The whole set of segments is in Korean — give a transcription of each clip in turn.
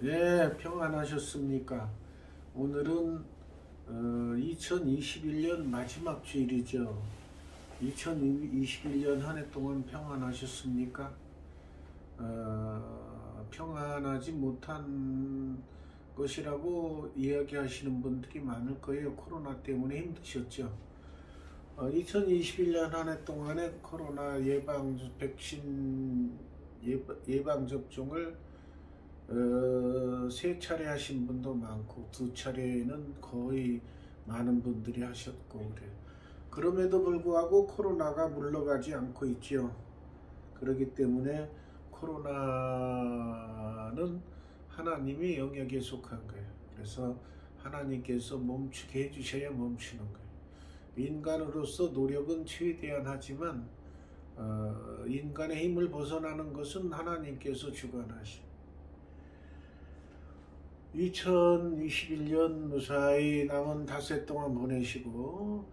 예, 평안하셨습니까? 오늘은 2021년 마지막 주일이죠. 2021년 한 해 동안 평안하셨습니까? 평안하지 못한 것이라고 이야기하시는 분들이 많을 거예요. 코로나 때문에 힘드셨죠. 2021년 한 해 동안에 코로나 백신 예방 접종을 3차례 하신 분도 많고 2차례는 거의 많은 분들이 하셨고 그래요. 그럼에도 불구하고 코로나가 물러가지 않고 있죠. 그렇기 때문에 코로나는 하나님의 영역에 속한 거예요. 그래서 하나님께서 멈추게 해주셔야 멈추는 거예요. 인간으로서 노력은 최대한 하지만 인간의 힘을 벗어나는 것은 하나님께서 주관하시고 2021년 무사히 남은 닷새 동안 보내시고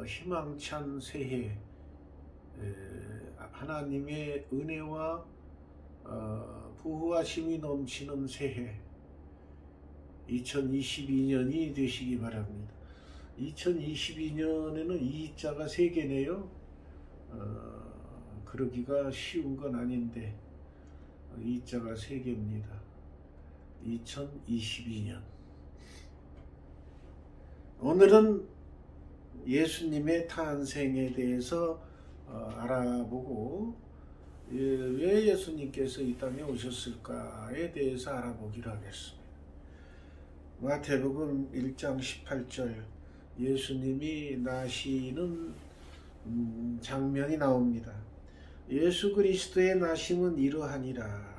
희망찬 새해, 하나님의 은혜와 부흥하심이 넘치는 새해 2022년이 되시기 바랍니다. 2022년에는 이자가 3개네요. 그러기가 쉬운 건 아닌데 이자가 3개입니다. 2022년. 오늘은 예수님의 탄생에 대해서 알아보고 왜 예수님께서 이 땅에 오셨을까에 대해서 알아보기로 하겠습니다. 마태복음 1장 18절 예수님이 나시는 장면이 나옵니다. 예수 그리스도의 나심은 이러하니라.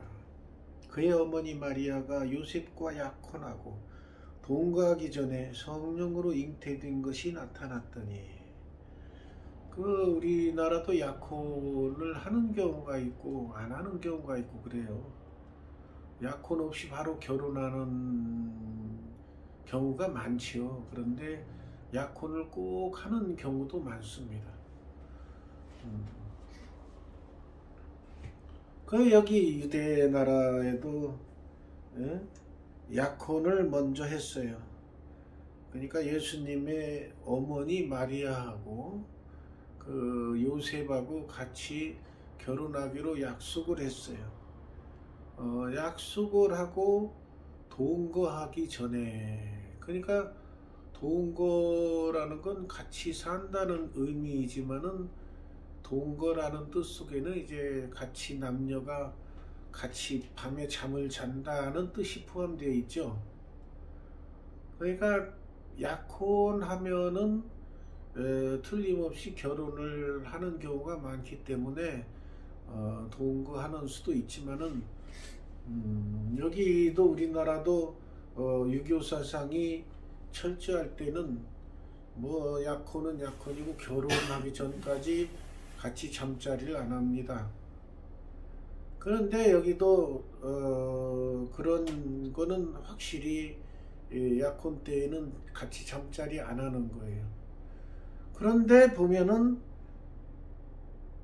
그의 어머니 마리아가 요셉과 약혼하고 동거하기 전에 성령으로 잉태된 것이 나타났더니 우리나라도 약혼을 하는 경우가 있고 안 하는 경우가 있고 그래요. 약혼 없이 바로 결혼하는 경우가 많지요. 그런데 약혼을 꼭 하는 경우도 많습니다. 여기 유대 나라에도 약혼을 먼저 했어요. 그러니까 예수님의 어머니 마리아하고 요셉하고 같이 결혼하기로 약속을 했어요. 약속을 하고 동거하기 전에, 그러니까 동거라는 건 같이 산다는 의미이지만은 동거라는 뜻 속에는 이제 같이 남녀가 같이 밤에 잠을 잔다는 뜻이 포함되어 있죠. 그러니까 약혼하면은 틀림없이 결혼을 하는 경우가 많기 때문에 동거하는 수도 있지만은 여기도 우리나라도 유교 사상이 철저할 때는 뭐 약혼은 약혼이고 결혼하기 전까지 같이 잠자리를 안 합니다. 그런데 여기도 그런 거는 확실히 약혼 때에는 같이 잠자리 안 하는 거예요. 그런데 보면은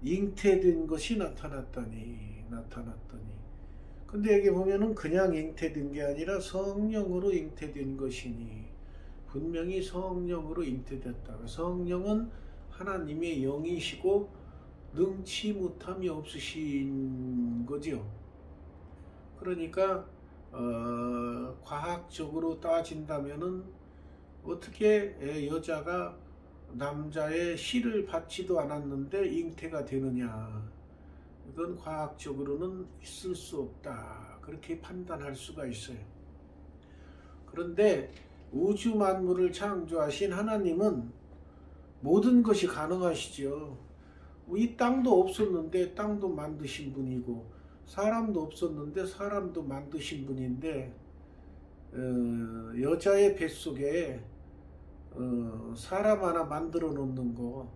잉태된 것이 나타났더니 근데 여기 보면은 그냥 잉태된 게 아니라 성령으로 잉태된 것이니 분명히 성령으로 잉태됐다. 성령은 하나님의 영이시고 능치 못함이 없으신 거죠. 그러니까 과학적으로 따진다면은 어떻게 여자가 남자의 씨를 받지도 않았는데 잉태가 되느냐, 이건 과학적으로는 있을 수 없다, 그렇게 판단할 수가 있어요. 그런데 우주 만물을 창조하신 하나님은 모든 것이 가능하시죠. 이 땅도 없었는데 땅도 만드신 분이고, 사람도 없었는데 사람도 만드신 분인데 여자의 뱃속에 사람 하나 만들어 놓는 거,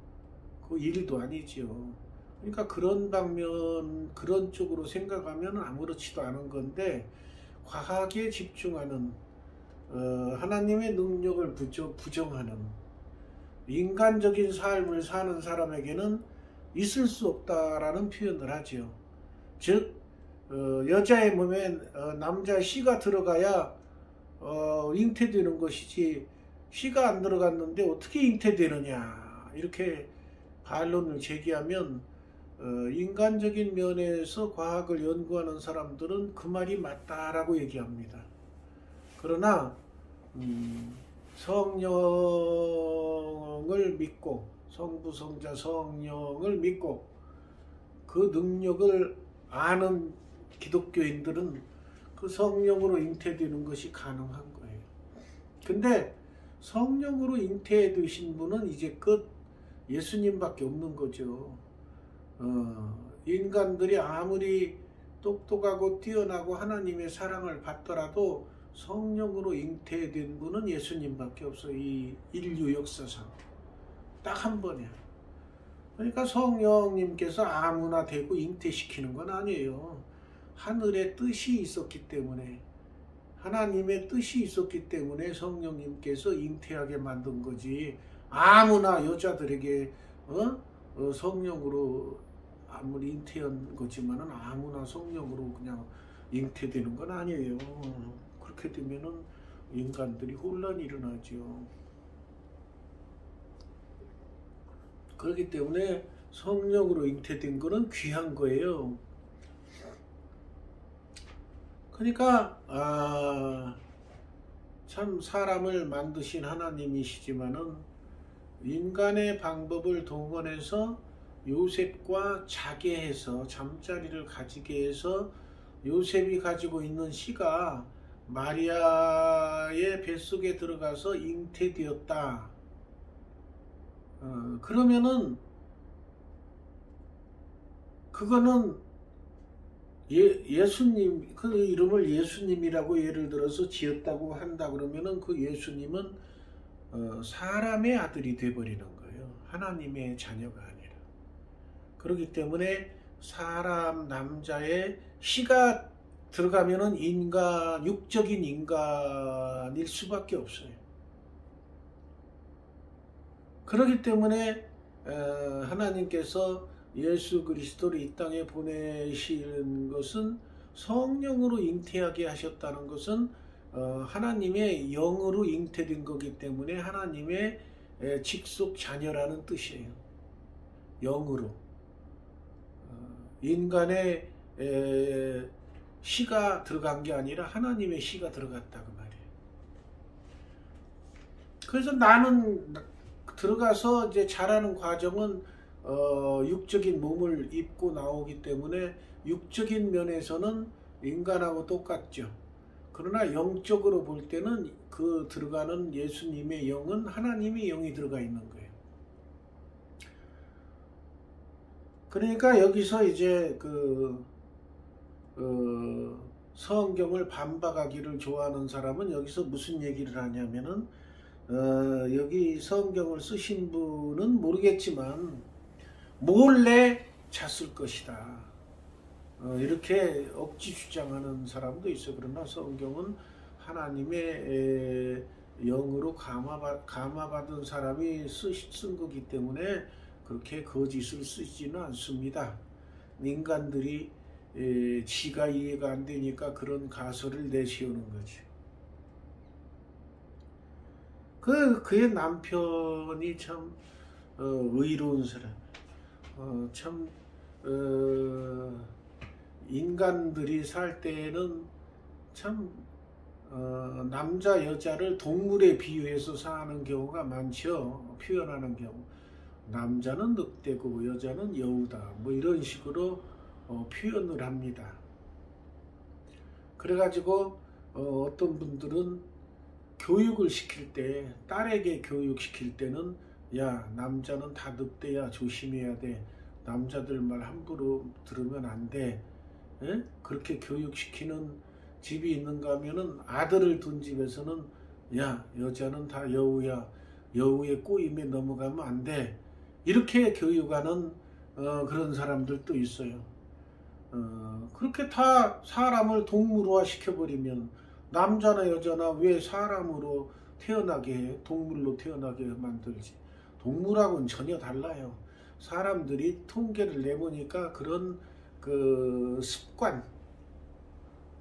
그 일도 아니지요. 그러니까 그런 방면, 그런 쪽으로 생각하면 아무렇지도 않은 건데, 과학에 집중하는 하나님의 능력을 부정하는 인간적인 삶을 사는 사람에게는 있을 수 없다라는 표현을 하죠. 즉 여자의 몸에 남자 씨가 들어가야 잉태되는 것이지, 씨가 안 들어갔는데 어떻게 잉태되느냐 이렇게 반론을 제기하면 인간적인 면에서 과학을 연구하는 사람들은 그 말이 맞다라고 얘기합니다. 그러나 성령을 믿고, 성부 성자 성령을 믿고 그 능력을 아는 기독교인들은 그 성령으로 잉태되는 것이 가능한 거예요. 근데 성령으로 잉태되신 분은 이제 끝 예수님밖에 없는 거죠. 인간들이 아무리 똑똑하고 뛰어나고 하나님의 사랑을 받더라도 성령으로 잉태된 분은 예수님밖에 없어요. 이 인류 역사상 딱 한 번이야. 그러니까 성령님께서 아무나 되고 잉태시키는 건 아니에요. 하늘의 뜻이 있었기 때문에, 하나님의 뜻이 있었기 때문에 성령님께서 잉태하게 만든 거지, 아무나 여자들에게 성령으로 아무리 잉태한 거지만은 아무나 성령으로 그냥 잉태되는 건 아니에요. 그렇게 되면은 인간들이 혼란이 일어나죠. 그렇기 때문에 성령으로 잉태된 거는 귀한 거예요. 그러니까 참 사람을 만드신 하나님이시지만은 인간의 방법을 동원해서 요셉과 자게 해서 잠자리를 가지게 해서 요셉이 가지고 있는 씨가 마리아의 뱃속에 들어가서 잉태되었다. 그러면은 그거는 예수님, 그 이름을 예수님이라고 예를 들어서 지었다고 한다 그러면은 그 예수님은 사람의 아들이 되어버리는 거예요. 하나님의 자녀가 아니라. 그렇기 때문에 사람 남자의 씨가 들어가면은 육적인 인간일 수밖에 없어요. 그렇기 때문에 하나님께서 예수 그리스도를 이 땅에 보내시는 것은, 성령으로 잉태하게 하셨다는 것은 하나님의 영으로 잉태된 거기 때문에 하나님의 직속 자녀라는 뜻이에요. 영으로. 인간의 씨가 들어간 게 아니라 하나님의 씨가 들어갔다 그 말이에요. 그래서 나는 들어가서 이제 자라는 과정은 육적인 몸을 입고 나오기 때문에 육적인 면에서는 인간하고 똑같죠. 그러나 영적으로 볼 때는 그 들어가는 예수님의 영은 하나님의 영이 들어가 있는 거예요. 그러니까 여기서 이제 성경을 반박하기를 좋아하는 사람은 여기서 무슨 얘기를 하냐면은 여기 성경을 쓰신 분은 모르겠지만 몰래 잤을 것이다. 이렇게 억지 주장하는 사람도 있어요. 그러나 성경은 하나님의 영으로 감화받은 사람이 쓴 거기 때문에 그렇게 거짓을 쓰지는 않습니다. 인간들이 지가 이해가 안 되니까 그런 가설을 내세우는 거지. 그의 남편이 참 의로운 사람. 참 인간들이 살 때에는 참 남자 여자를 동물에 비유해서 사는 경우가 많죠. 표현하는 경우. 남자는 늑대고 여자는 여우다. 뭐 이런 식으로 표현을 합니다. 그래가지고 어떤 분들은 교육을 시킬 때, 딸에게 교육시킬 때는 야, 남자는 다 늑대야, 조심해야 돼. 남자들 말 함부로 들으면 안 돼. 에? 그렇게 교육시키는 집이 있는가 하면은 아들을 둔 집에서는 야, 여자는 다 여우야. 여우의 꼬임에 넘어가면 안 돼. 이렇게 교육하는 그런 사람들도 있어요. 그렇게 다 사람을 동물화 시켜버리면 남자나 여자나 왜 사람으로 태어나게 해? 동물로 태어나게 만들지. 동물하고는 전혀 달라요. 사람들이 통계를 내보니까 그런 그 습관,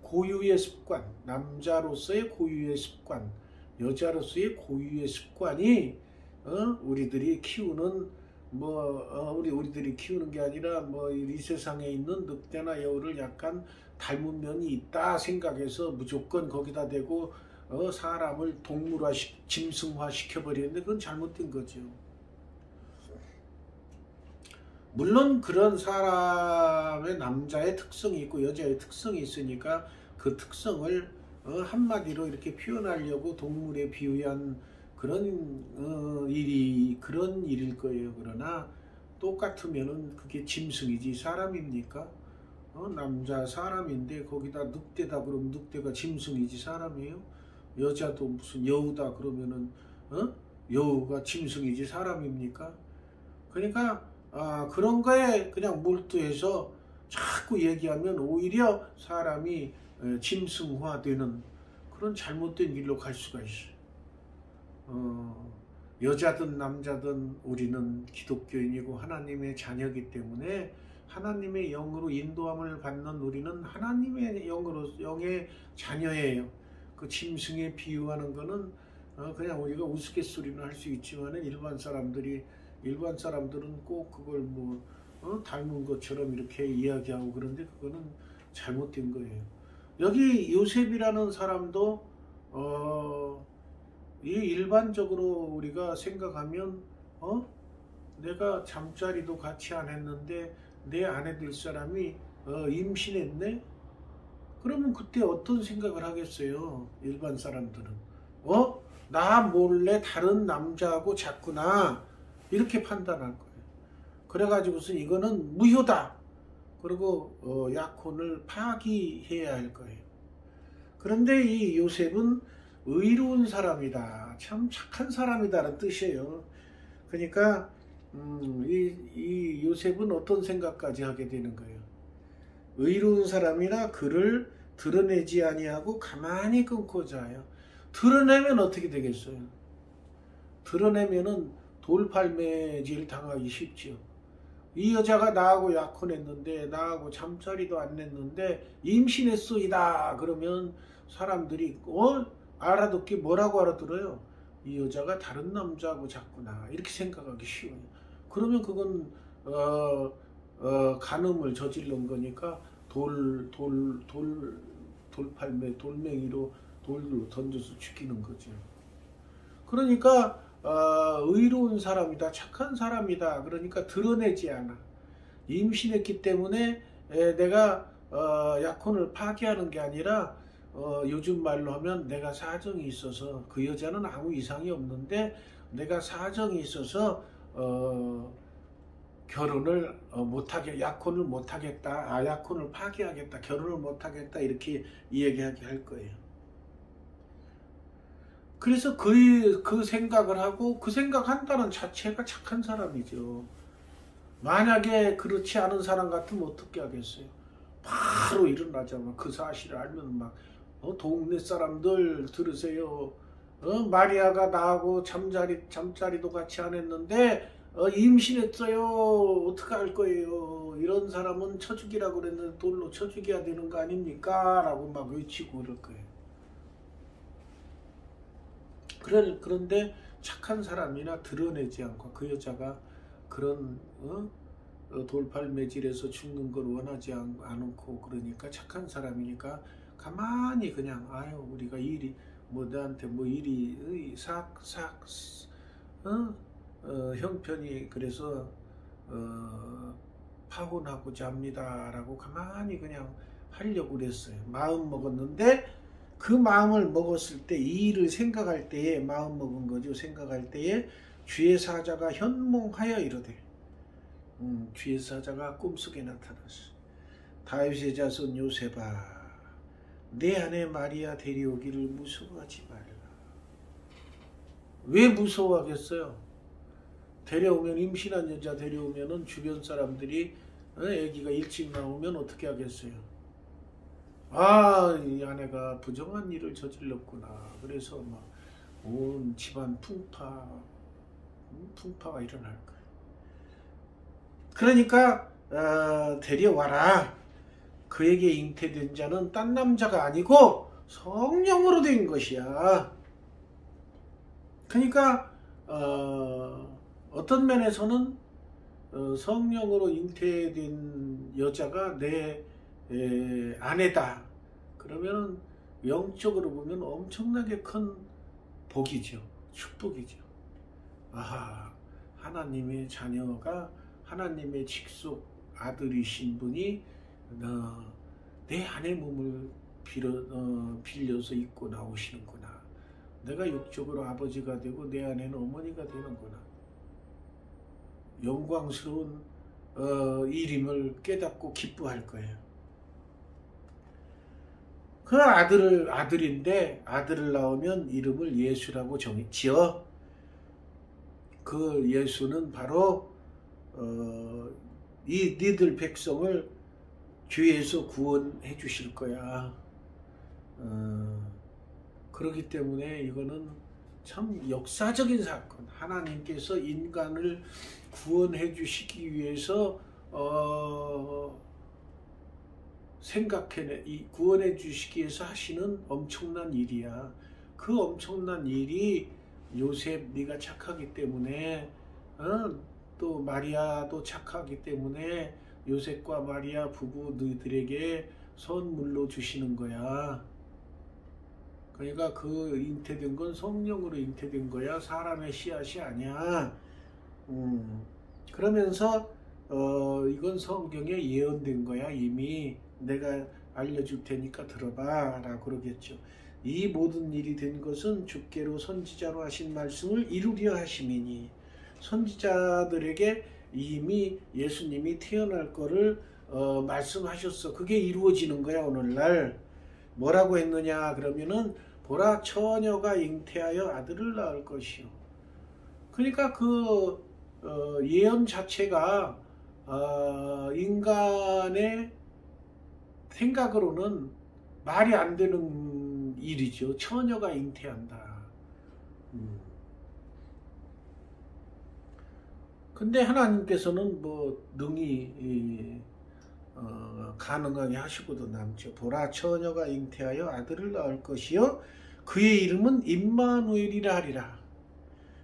고유의 습관, 남자로서의 고유의 습관, 여자로서의 고유의 습관이 우리들이 키우는 우리들이 키우는 게 아니라 이 세상에 있는 늑대나 여우를 약간 닮은 면이 있다 생각해서 무조건 거기다 대고 사람을 동물화, 짐승화 시켜버리는데 그건 잘못된 거죠. 물론 그런 사람의 남자의 특성이 있고 여자의 특성이 있으니까 그 특성을 한마디로 이렇게 표현하려고 동물에 비유한 그런 일일 거예요. 그러나 똑같으면은 그게 짐승이지 사람입니까? 남자 사람인데 거기다 늑대다 그러면 늑대가 짐승이지 사람이에요? 여자도 무슨 여우다 그러면은 여우가 짐승이지 사람입니까? 그러니까 그런 거에 그냥 몰두해서 자꾸 얘기하면 오히려 사람이 짐승화되는 그런 잘못된 길로 갈 수가 있어요. 여자든 남자든 우리는 기독교인이고 하나님의 자녀이기 때문에 하나님의 영으로 인도함을 받는 우리는 하나님의 영의 자녀예요. 그 짐승에 비유하는 거는 그냥 우리가 우스갯소리는 할 수 있지만 일반 사람들은 꼭 그걸 닮은 것처럼 이렇게 이야기하고 그런데 그거는 잘못된 거예요. 여기 요셉이라는 사람도 이 일반적으로 우리가 생각하면 내가 잠자리도 같이 안 했는데 내 아내 될 사람이 임신했네? 그러면 그때 어떤 생각을 하겠어요? 일반 사람들은 나 몰래 다른 남자하고 잤구나 이렇게 판단할 거예요. 그래가지고서 이거는 무효다 그리고 약혼을 파기해야 할 거예요. 그런데 이 요셉은 의로운 사람이다, 참 착한 사람이다라는 뜻이에요. 그러니까 이 요셉은 어떤 생각까지 하게 되는 거예요. 의로운 사람이라 그를 드러내지 아니하고 가만히 끊고 자요. 드러내면 어떻게 되겠어요? 드러내면은 돌팔매질 당하기 쉽죠. 이 여자가 나하고 약혼했는데 나하고 잠자리도 안 냈는데 임신했소이다 그러면 사람들이 알아듣기 뭐라고 알아들어요? 이 여자가 다른 남자하고 잤구나 이렇게 생각하기 쉬워요. 그러면 그건 간음을 저지른 거니까 돌팔매 돌멩이로 돌로 던져서 죽이는 거죠. 그러니까 의로운 사람이다, 착한 사람이다. 그러니까 드러내지 않아. 임신했기 때문에 내가 약혼을 파기하는 게 아니라 요즘 말로 하면 내가 사정이 있어서 그 여자는 아무 이상이 없는데 내가 사정이 있어서 결혼을 못하게 약혼을 못하겠다, 약혼을 파기하겠다, 결혼을 못하겠다 이렇게 이야기하게 할 거예요. 그래서 그 생각을 하고 그 생각한다는 자체가 착한 사람이죠. 만약에 그렇지 않은 사람 같으면 어떻게 하겠어요? 바로 일어나자마자 그 사실을 알면 막 동네 사람들 들으세요. 마리아가 나하고 잠자리도 같이 안 했는데 임신했어요. 어떡할 거예요? 이런 사람은 쳐죽이라고 그랬는데 돌로 쳐죽여야 되는 거 아닙니까? 라고 막 외치고 그럴 거예요. 그런데 착한 사람이나 드러내지 않고 그 여자가 그런 돌팔매질에서 죽는 걸 원하지 않고 그러니까 착한 사람이니까 가만히 그냥 우리가 일이 너한테 일이 형편이 그래서 파혼하고자 합니다 라고 가만히 그냥 하려고 그랬어요. 마음 먹었는데 그 마음을 먹었을 때 이 일을 생각할 때에 마음 먹은 거죠. 생각할 때에 주의 사자가 현몽하여 이르되 주의 사자가 꿈속에 나타났어. 다윗의 자손 요셉아 내 아내 마리아 데려오기를 무서워하지 말라. 왜 무서워하겠어요? 데려오면 임신한 여자 데려오면은 주변 사람들이 아기가 일찍 나오면 어떻게 하겠어요? 이 아내가 부정한 일을 저질렀구나. 그래서 막 온 집안 풍파가 일어날 거예요. 그러니까 데려와라. 그에게 잉태된 자는 딴 남자가 아니고 성령으로 된 것이야. 그러니까 어떤 면에서는 성령으로 잉태된 여자가 내 아내다. 그러면 영적으로 보면 엄청나게 큰 복이죠. 축복이죠. 아하, 하나님의 자녀가 하나님의 직속 아들이신 분이 내 아내 몸을 빌려서 입고 나오시는구나. 내가 육적으로 아버지가 되고 내 아내는 어머니가 되는구나. 영광스러운 일임을 깨닫고 기뻐할 거예요. 그 아들인데 아들을 낳으면 이름을 예수라고 지어. 그 예수는 바로 니들 백성을 죄에서 구원해 주실 거야. 그렇기 때문에 이거는 참 역사적인 사건. 하나님께서 인간을 구원해 주시기 위해서 구원해 주시기 위해서 하시는 엄청난 일이야. 그 엄청난 일이 요셉 네가 착하기 때문에 또 마리아도 착하기 때문에 요셉과 마리아 부부 너희들에게 선물로 주시는 거야. 그러니까 그 잉태된 건 성령으로 잉태된 거야. 사람의 씨앗이 아니야. 그러면서 이건 성경에 예언된 거야. 이미 내가 알려줄 테니까 들어봐 라고 그러겠죠. 이 모든 일이 된 것은 주께로 선지자로 하신 말씀을 이루려 하심이니. 선지자들에게 이미 예수님이 태어날 거를 말씀하셨어. 그게 이루어지는 거야. 오늘날 뭐라고 했느냐 그러면은 보라 처녀가 잉태하여 아들을 낳을 것이요. 그러니까 그 예언 자체가 인간의 생각으로는 말이 안 되는 일이죠. 처녀가 잉태한다. 근데 하나님께서는 뭐 능히 가능하게 하시고도 남죠. 보라 처녀가 잉태하여 아들을 낳을 것이요 그의 이름은 임마누엘이라 하리라.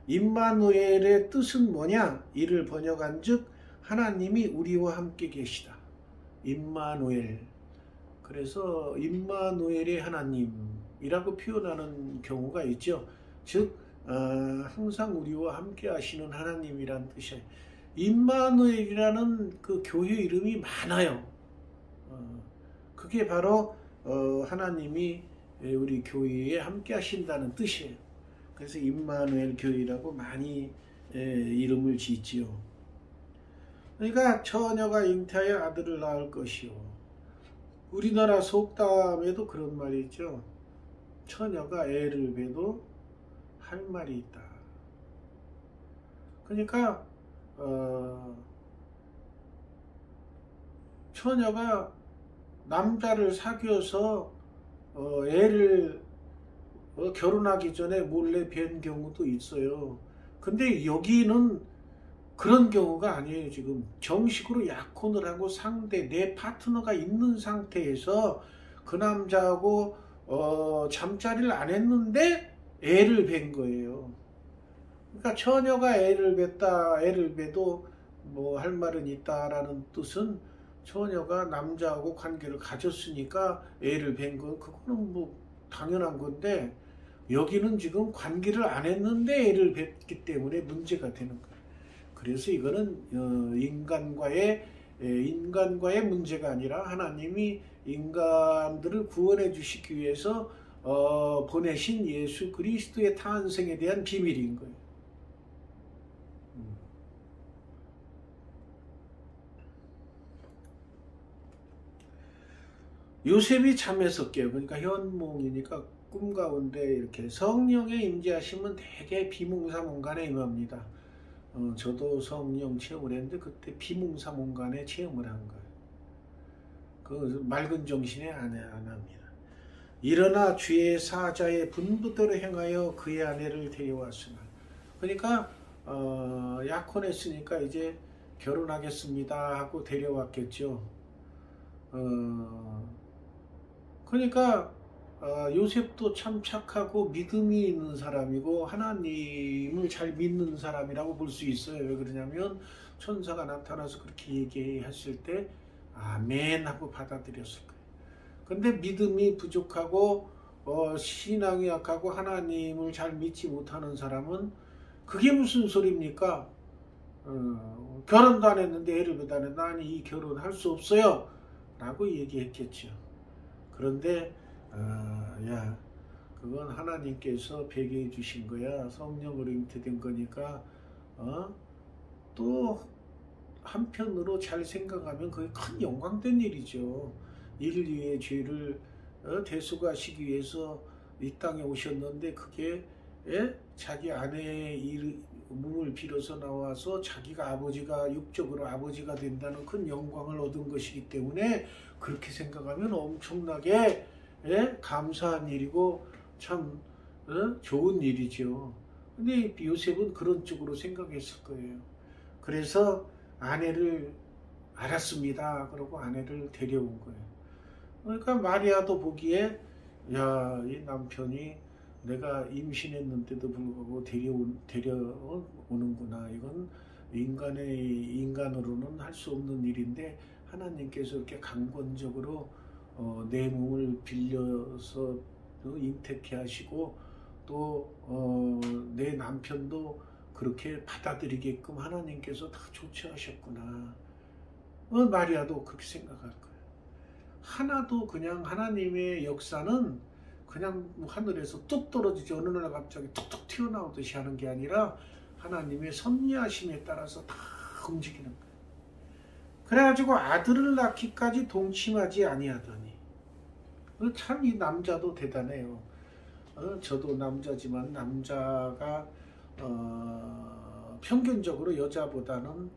임마누엘의 뜻은 뭐냐? 이를 번역한즉 하나님이 우리와 함께 계시다. 임마누엘. 그래서 임마누엘의 하나님이라고 표현하는 경우가 있죠. 즉 항상 우리와 함께 하시는 하나님이란 뜻이에요. 임마누엘이라는 그 교회 이름이 많아요. 그게 바로 하나님이 우리 교회에 함께 하신다는 뜻이에요. 그래서 임마누엘 교회라고 많이 이름을 짓지요. 그러니까 처녀가 잉태하여 아들을 낳을 것이요. 우리나라 속담에도 그런 말이 있죠. 처녀가 애를 베도 할 말이 있다. 그러니까 처녀가 남자를 사귀어서 애를 결혼하기 전에 몰래 뵌 경우도 있어요. 근데 여기는 그런 경우가 아니에요. 지금 정식으로 약혼을 하고 내 파트너가 있는 상태에서 그 남자하고 잠자리를 안 했는데 애를 뵌 거예요. 그러니까 처녀가 애를 뵈도 뭐 할 말은 있다라는 뜻은 처녀가 남자하고 관계를 가졌으니까 애를 뵌 거, 그거는 뭐 당연한 건데, 여기는 지금 관계를 안 했는데 애를 뵙기 때문에 문제가 되는 거예요. 그래서 이거는 인간과의 문제가 아니라 하나님이 인간들을 구원해 주시기 위해서 보내신 예수 그리스도의 탄생에 대한 비밀인 거예요. 요셉이 잠에서 깨어, 그러니까 현몽이니까 꿈 가운데 이렇게 성령의 임재하심은 대개 비몽사몽간에 임합니다. 저도 성령 체험을 했는데 그때 비몽사몽간에 체험을 한 거예요. 그 맑은 정신에 안 합니다. 일어나 주의 사자의 분부대로 행하여 그의 아내를 데려왔으나. 그러니까 약혼했으니까 이제 결혼하겠습니다 하고 데려왔겠죠. 그러니까 요셉도 참 착하고 믿음이 있는 사람이고 하나님을 잘 믿는 사람이라고 볼 수 있어요. 왜 그러냐면 천사가 나타나서 그렇게 얘기했을 때 아멘 하고 받아들였을 거예요. 근데 믿음이 부족하고 신앙이 약하고 하나님을 잘 믿지 못하는 사람은 그게 무슨 소리입니까? 결혼도 안 했는데 애를 못 안 했는데 아니 이 결혼할 수 없어요 라고 얘기했겠죠. 그런데 야 그건 하나님께서 배교해 주신 거야. 성령으로 잉태된 거니까 또 한편으로 잘 생각하면 그게 큰 영광된 일이죠. 인류의 죄를 대속하시기 위해서 이 땅에 오셨는데 그게 자기 아내의 몸을 빌어서 나와서 자기가 아버지가 육적으로 아버지가 된다는 큰 영광을 얻은 것이기 때문에 그렇게 생각하면 엄청나게 감사한 일이고 참 좋은 일이죠. 근데 요셉은 그런 쪽으로 생각했을 거예요. 그래서 아내를 알았습니다. 그러고 아내를 데려온 거예요. 그러니까 마리아도 보기에 야, 이 남편이 내가 임신했는데도 불구하고 데려오는구나. 이건 인간으로는 할 수 없는 일인데 하나님께서 이렇게 강권적으로 내 몸을 빌려서 잉태케 하시고 또 내 남편도 그렇게 받아들이게끔 하나님께서 다 조치하셨구나. 마리아도 그렇게 생각할 거예요. 하나도 그냥 하나님의 역사는 그냥 하늘에서 뚝 떨어지지 어느 날 갑자기 툭툭 튀어나오듯이 하는 게 아니라 하나님의 섭리하심에 따라서 다 움직이는 거예요. 그래가지고 아들을 낳기까지 동침하지 아니하더니 참 이 남자도 대단해요. 저도 남자지만 남자가 평균적으로 여자보다는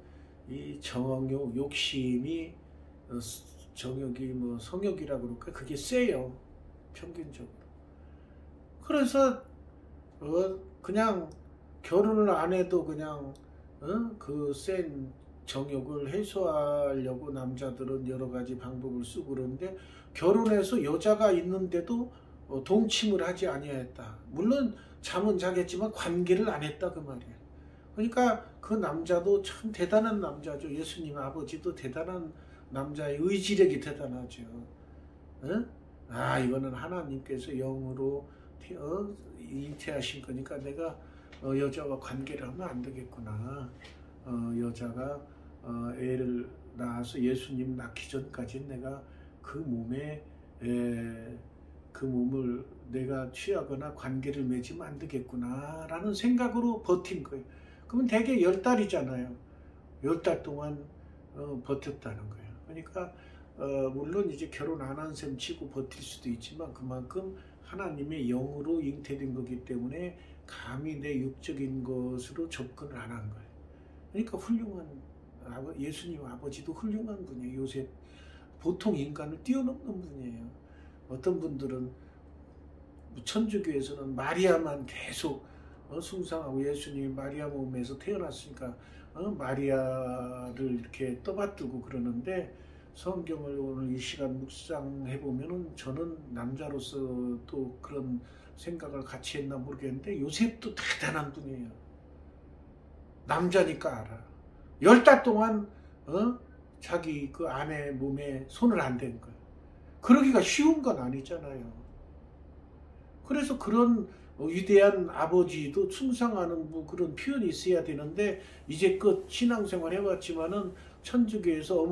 이 정욕, 욕심이 정욕이 뭐 성욕이라 그럴까 그게 세요. 평균적으로. 그래서 그냥 결혼을 안 해도 그냥 그 센 정욕을 해소하려고 남자들은 여러 가지 방법을 쓰고 그러는데 결혼해서 여자가 있는데도 동침을 하지 아니하였다. 물론 잠은 자겠지만 관계를 안 했다 그 말이에요. 그러니까 그 남자도 참 대단한 남자죠. 예수님 아버지도 대단한 남자의 의지력이 대단하죠. 이거는 하나님께서 영으로 잉태하신 거니까 내가 여자와 관계를 하면 안 되겠구나. 여자가 애를 낳아서 예수님 낳기 전까지 내가 그 몸을 내가 취하거나 관계를 맺으면 안 되겠구나 라는 생각으로 버틴 거예요. 그러면 대개 10달이잖아요. 10달 동안 버텼다는 거예요. 그러니까 물론 이제 결혼 안 한 셈 치고 버틸 수도 있지만 그만큼 하나님의 영으로 잉태된 거기 때문에 감히 내 육적인 것으로 접근을 안 한 거예요. 그러니까 훌륭한 예수님 아버지도 훌륭한 분이에요. 요셉 보통 인간을 뛰어넘는 분이에요. 어떤 분들은 천주교에서는 마리아만 계속 숭상하고 예수님이 마리아 몸에서 태어났으니까 마리아를 이렇게 떠받들고 그러는데 성경을 오늘 이 시간 묵상해 보면은 저는 남자로서 또 그런 생각을 같이 했나 모르겠는데 요셉도 대단한 분이에요. 남자니까 알아. 10달 동안 자기 그 아내 몸에 손을 안 댄 거예요. 그러기가 쉬운 건 아니잖아요. 그래서 그런 위대한 아버지도 숭상하는 뭐 그런 표현이 있어야 되는데 이제껏 신앙생활 해왔지만은 천주교에서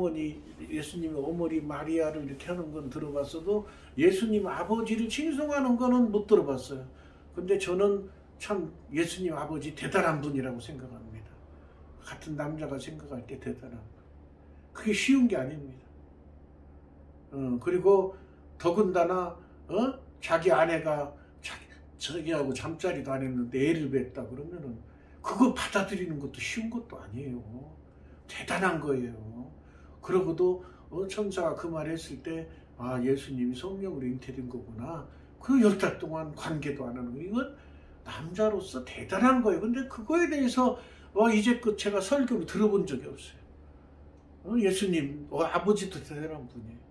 예수님의 어머니 마리아를 이렇게 하는 건 들어봤어도 예수님 아버지를 칭송하는 거는 못 들어봤어요. 근데 저는 참 예수님 아버지 대단한 분이라고 생각합니다. 같은 남자가 생각할 때 대단한 분. 그게 쉬운 게 아닙니다. 그리고 더군다나 자기 아내가 자기하고 잠자리도 안 했는데 애를 뱄다 그러면은 그거 받아들이는 것도 쉬운 것도 아니에요. 대단한 거예요. 그러고도 천사가 그 말 했을 때 예수님이 성령으로 잉태된 거구나. 그 10달 동안 관계도 안 하는 거. 이건 남자로서 대단한 거예요. 근데 그거에 대해서 이제껏 제가 설교를 들어본 적이 없어요. 예수님 아버지도 대단한 분이에요.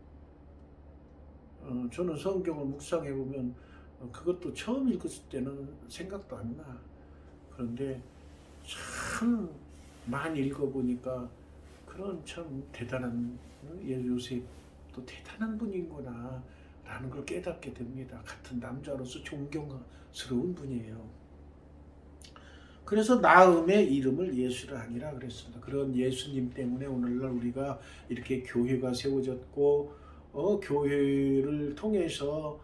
저는 성경을 묵상해 보면 그것도 처음 읽었을 때는 생각도 안 나. 그런데 참 많이 읽어보니까 그런 참 대단한 요셉도 대단한 분이구나 라는 걸 깨닫게 됩니다. 같은 남자로서 존경스러운 분이에요. 그래서 나음의 이름을 예수라 하니라 그랬습니다. 그런 예수님 때문에 오늘날 우리가 이렇게 교회가 세워졌고 교회를 통해서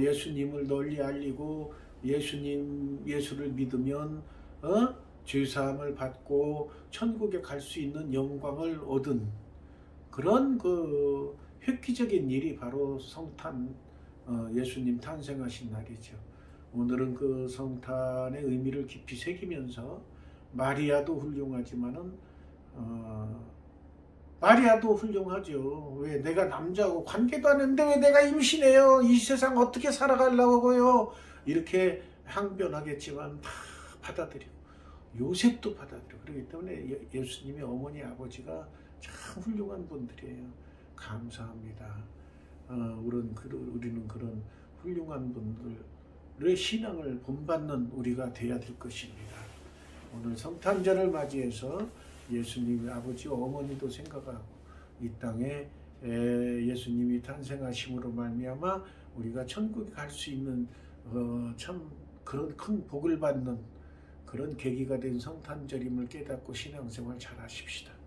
예수님을 널리 알리고 예수를 믿으면 죄사함을 받고 천국에 갈 수 있는 영광을 얻은 그런 그 획기적인 일이 바로 성탄 예수님 탄생하신 날이죠. 오늘은 그 성탄의 의미를 깊이 새기면서 마리아도 훌륭하지만은 마리아도 훌륭하죠. 왜 내가 남자하고 관계도 안 했는데 왜 내가 임신해요? 이 세상 어떻게 살아가려고요? 이렇게 항변하겠지만 다 받아들이고 요셉도 받아들이고 그렇기 때문에 예수님의 어머니 아버지가 참 훌륭한 분들이에요. 감사합니다. 우리는 그런 훌륭한 분들의 신앙을 본받는 우리가 돼야 될 것입니다. 오늘 성탄절을 맞이해서 예수님의 아버지와 어머니도 생각하고 이 땅에 예수님이 탄생하심으로 말미암아 우리가 천국에 갈 수 있는 참 그런 큰 복을 받는 그런 계기가 된 성탄절임을 깨닫고 신앙생활 잘 하십시다.